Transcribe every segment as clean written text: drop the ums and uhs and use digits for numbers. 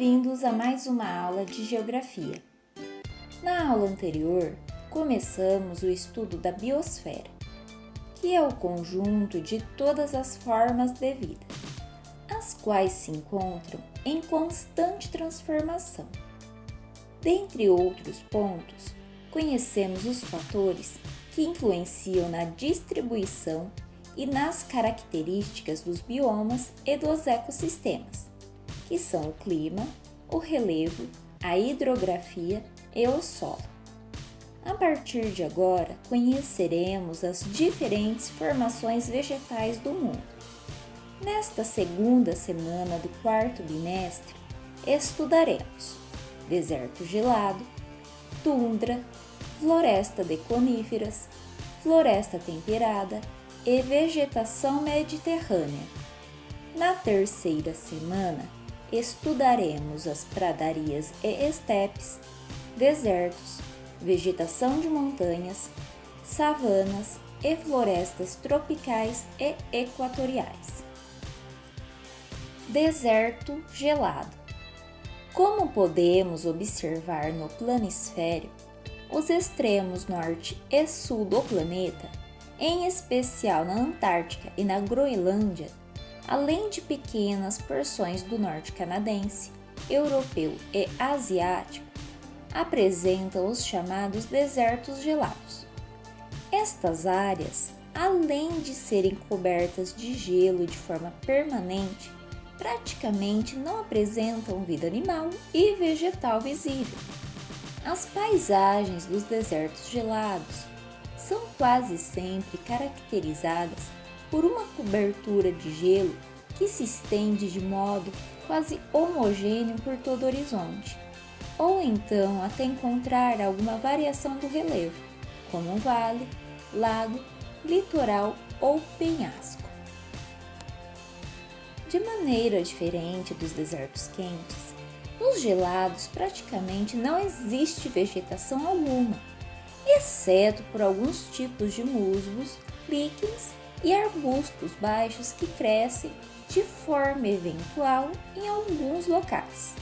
Bem-vindos a mais uma aula de Geografia. Na aula anterior, começamos o estudo da biosfera, que é o conjunto de todas as formas de vida, as quais se encontram em constante transformação. Dentre outros pontos, conhecemos os fatores que influenciam na distribuição e nas características dos biomas e dos ecossistemas, que são o clima, o relevo, a hidrografia e o solo. A partir de agora, conheceremos as diferentes formações vegetais do mundo. Nesta segunda semana do quarto bimestre, estudaremos deserto gelado, tundra, floresta de coníferas, floresta temperada e vegetação mediterrânea. Na terceira semana, estudaremos as pradarias e estepes, desertos, vegetação de montanhas, savanas e florestas tropicais e equatoriais. Deserto gelado. Como podemos observar no planisfério, os extremos norte e sul do planeta, em especial na Antártica e na Groenlândia, além de pequenas porções do norte canadense, europeu e asiático, apresentam os chamados desertos gelados. Estas áreas, além de serem cobertas de gelo de forma permanente, praticamente não apresentam vida animal e vegetal visível. As paisagens dos desertos gelados são quase sempre caracterizadas por uma cobertura de gelo que se estende de modo quase homogêneo por todo o horizonte, ou então até encontrar alguma variação do relevo, como um vale, lago, litoral ou penhasco. De maneira diferente dos desertos quentes, nos gelados praticamente não existe vegetação alguma, exceto por alguns tipos de musgos, líquens e arbustos baixos que crescem de forma eventual em alguns locais.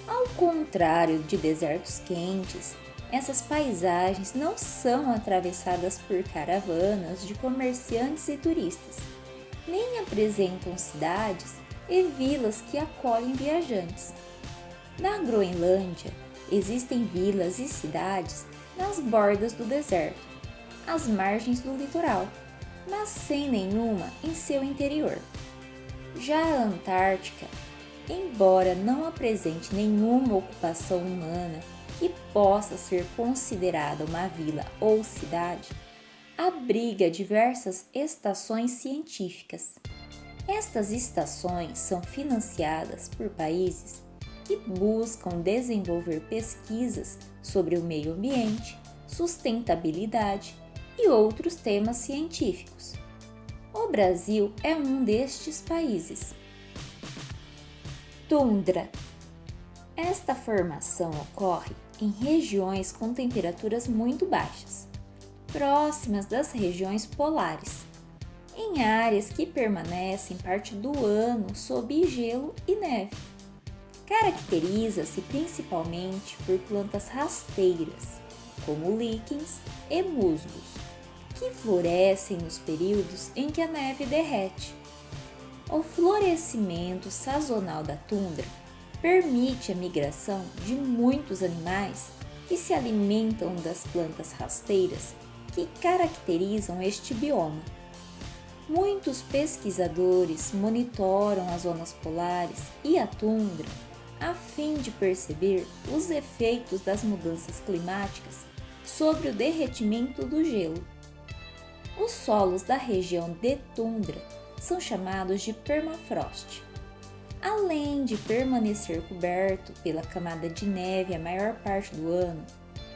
Ao contrário de desertos quentes, essas paisagens não são atravessadas por caravanas de comerciantes e turistas, nem apresentam cidades e vilas que acolhem viajantes. Na Groenlândia, existem vilas e cidades nas bordas do deserto, às margens do litoral, mas sem nenhuma em seu interior. Já a Antártica, embora não apresente nenhuma ocupação humana que possa ser considerada uma vila ou cidade, abriga diversas estações científicas. Estas estações são financiadas por países que buscam desenvolver pesquisas sobre o meio ambiente, sustentabilidade e outros temas científicos. O Brasil é um destes países. Tundra. Esta formação ocorre em regiões com temperaturas muito baixas, próximas das regiões polares, em áreas que permanecem parte do ano sob gelo e neve. Caracteriza-se principalmente por plantas rasteiras, como líquens e musgos, que florescem nos períodos em que a neve derrete. O florescimento sazonal da tundra permite a migração de muitos animais que se alimentam das plantas rasteiras que caracterizam este bioma. Muitos pesquisadores monitoram as zonas polares e a tundra a fim de perceber os efeitos das mudanças climáticas sobre o derretimento do gelo. Os solos da região de tundra são chamados de permafrost. Além de permanecer coberto pela camada de neve a maior parte do ano,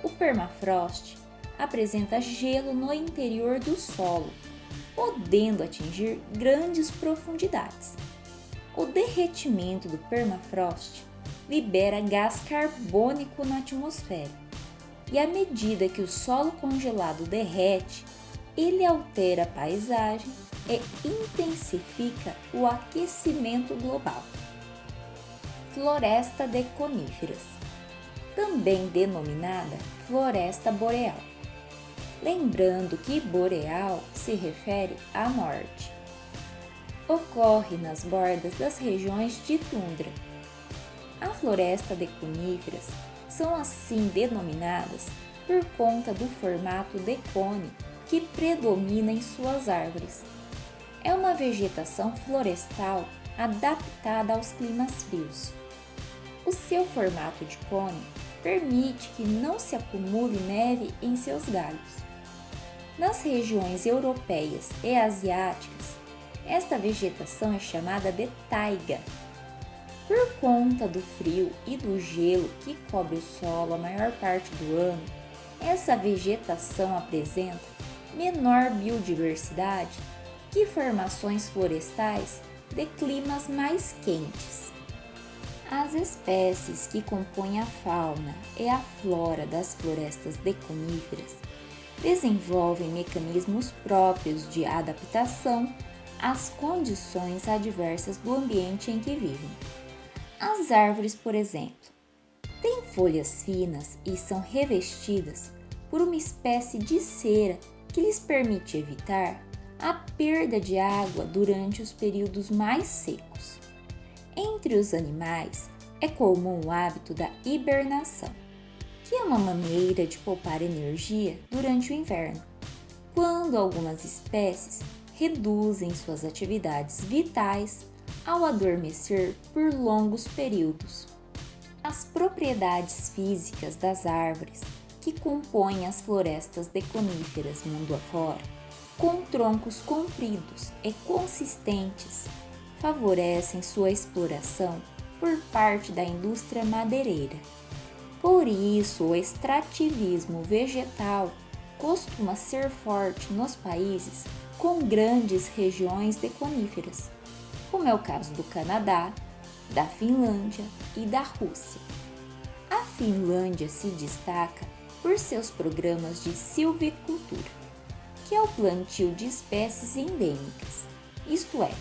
o permafrost apresenta gelo no interior do solo, podendo atingir grandes profundidades. O derretimento do permafrost libera gás carbônico na atmosfera, e à medida que o solo congelado derrete, ele altera a paisagem e intensifica o aquecimento global. floresta de coníferas, também denominada floresta boreal. Lembrando que boreal se refere a norte. Ocorre nas bordas das regiões de tundra. A floresta de coníferas são assim denominadas por conta do formato de cone que predomina em suas árvores. É uma vegetação florestal adaptada aos climas frios. O seu formato de cone permite que não se acumule neve em seus galhos. Nas regiões europeias e asiáticas, esta vegetação é chamada de taiga. Por conta do frio e do gelo que cobre o solo a maior parte do ano, essa vegetação apresenta menor biodiversidade que formações florestais de climas mais quentes. As espécies que compõem a fauna e a flora das florestas de coníferas desenvolvem mecanismos próprios de adaptação às condições adversas do ambiente em que vivem. As árvores, por exemplo, têm folhas finas e são revestidas por uma espécie de cera que lhes permite evitar a perda de água durante os períodos mais secos. Entre os animais, é comum o hábito da hibernação, que é uma maneira de poupar energia durante o inverno, quando algumas espécies reduzem suas atividades vitais ao adormecer por longos períodos. As propriedades físicas das árvores que compõem as florestas de coníferas mundo afora, com troncos compridos e consistentes, favorecem sua exploração por parte da indústria madeireira. Por isso, o extrativismo vegetal costuma ser forte nos países com grandes regiões de coníferas, como é o caso do Canadá, da Finlândia e da Rússia. A Finlândia se destaca por seus programas de silvicultura, que é o plantio de espécies endêmicas, isto é,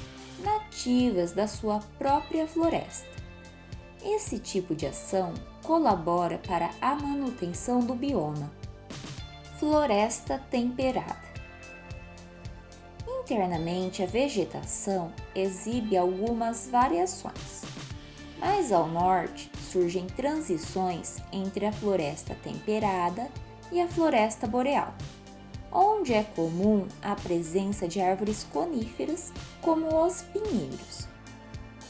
nativas da sua própria floresta. Esse tipo de ação colabora para a manutenção do bioma. Floresta temperada. Internamente, a vegetação exibe algumas variações. Mais ao norte, surgem transições entre a floresta temperada e a floresta boreal, onde é comum a presença de árvores coníferas, como os pinheiros.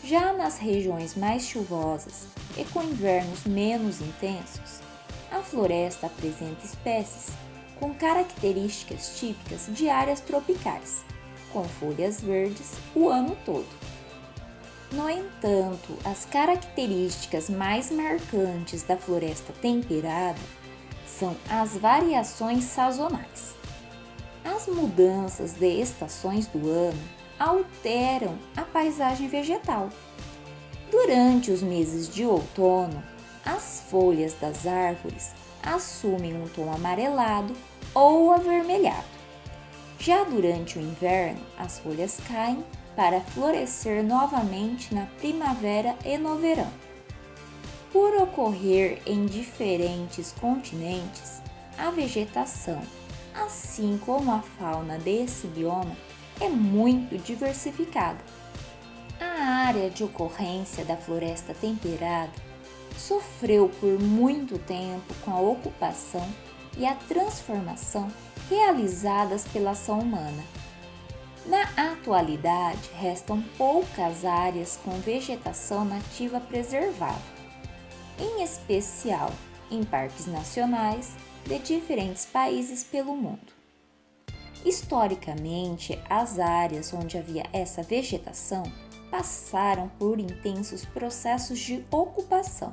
Já nas regiões mais chuvosas e com invernos menos intensos, a floresta apresenta espécies com características típicas de áreas tropicais, com folhas verdes o ano todo. No entanto, as características mais marcantes da floresta temperada são as variações sazonais. As mudanças de estações do ano alteram a paisagem vegetal. Durante os meses de outono, as folhas das árvores assumem um tom amarelado ou avermelhado. Já durante o inverno, as folhas caem para florescer novamente na primavera e no verão. Por ocorrer em diferentes continentes, a vegetação, assim como a fauna desse bioma, é muito diversificada. A área de ocorrência da floresta temperada sofreu por muito tempo com a ocupação e a transformação realizadas pela ação humana. Na atualidade, restam poucas áreas com vegetação nativa preservada, em especial em parques nacionais de diferentes países pelo mundo. Historicamente, as áreas onde havia essa vegetação passaram por intensos processos de ocupação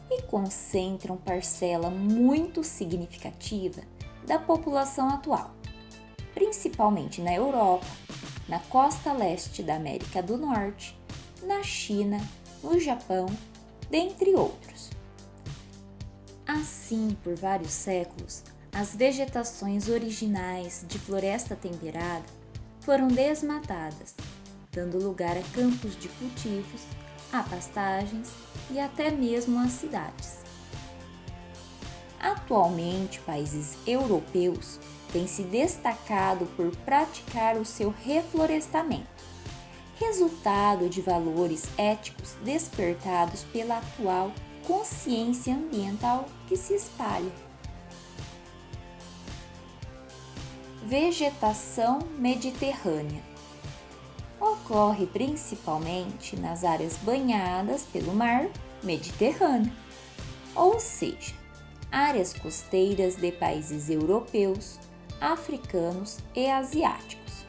e concentram parcela muito significativa da população atual, principalmente na Europa, na costa leste da América do Norte, na China, no Japão, dentre outros. Assim, por vários séculos, as vegetações originais de floresta temperada foram desmatadas, dando lugar a campos de cultivos, a pastagens e até mesmo as cidades. Atualmente, países europeus têm se destacado por praticar o seu reflorestamento, resultado de valores éticos despertados pela atual consciência ambiental que se espalha. Vegetação mediterrânea ocorre principalmente nas áreas banhadas pelo mar Mediterrâneo, ou seja, áreas costeiras de países europeus, africanos e asiáticos,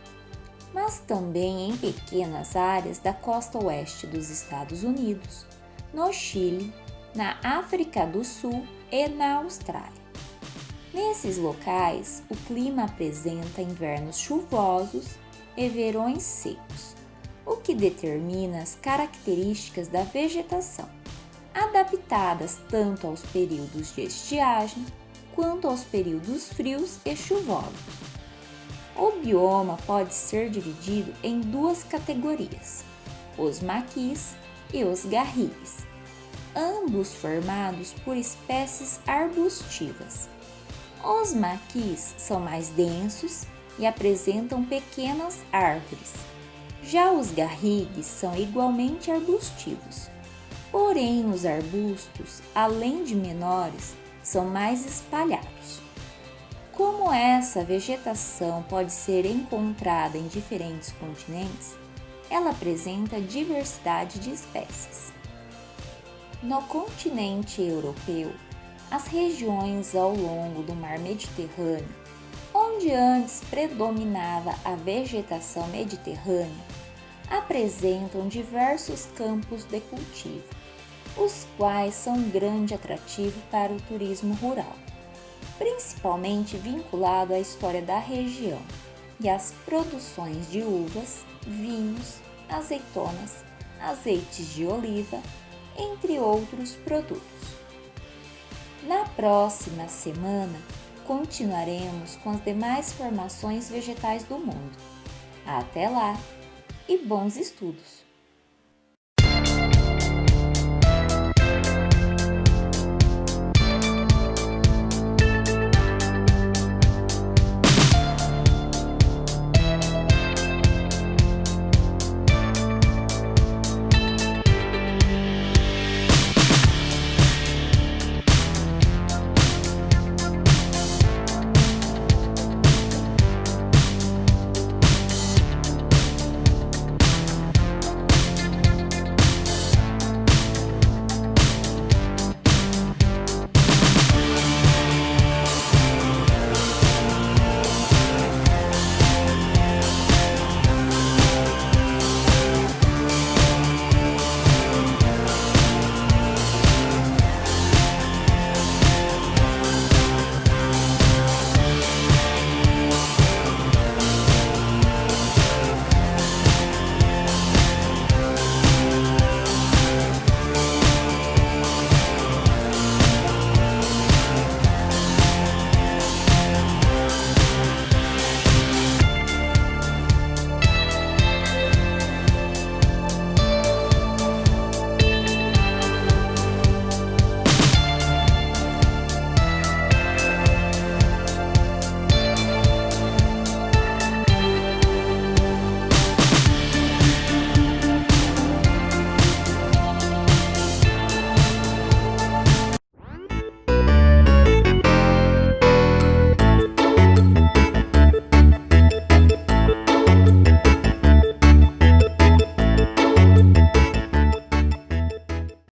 mas também em pequenas áreas da costa oeste dos Estados Unidos, no Chile, na África do Sul e na Austrália. Nesses locais, o clima apresenta invernos chuvosos e verões secos, o que determina as características da vegetação, adaptadas tanto aos períodos de estiagem quanto aos períodos frios e chuvosos. O bioma pode ser dividido em duas categorias, os maquis e os garrigues, ambos formados por espécies arbustivas. Os maquis são mais densos e apresentam pequenas árvores. Já os garrigues são igualmente arbustivos, porém os arbustos, além de menores, são mais espalhados. Como essa vegetação pode ser encontrada em diferentes continentes, ela apresenta diversidade de espécies. No continente europeu, as regiões ao longo do mar Mediterrâneo, onde antes predominava a vegetação mediterrânea, apresentam diversos campos de cultivo, os quais são um grande atrativo para o turismo rural, principalmente vinculado à história da região e às produções de uvas, vinhos, azeitonas, azeites de oliva, entre outros produtos. Na próxima semana, continuaremos com as demais formações vegetais do mundo. Até lá e bons estudos!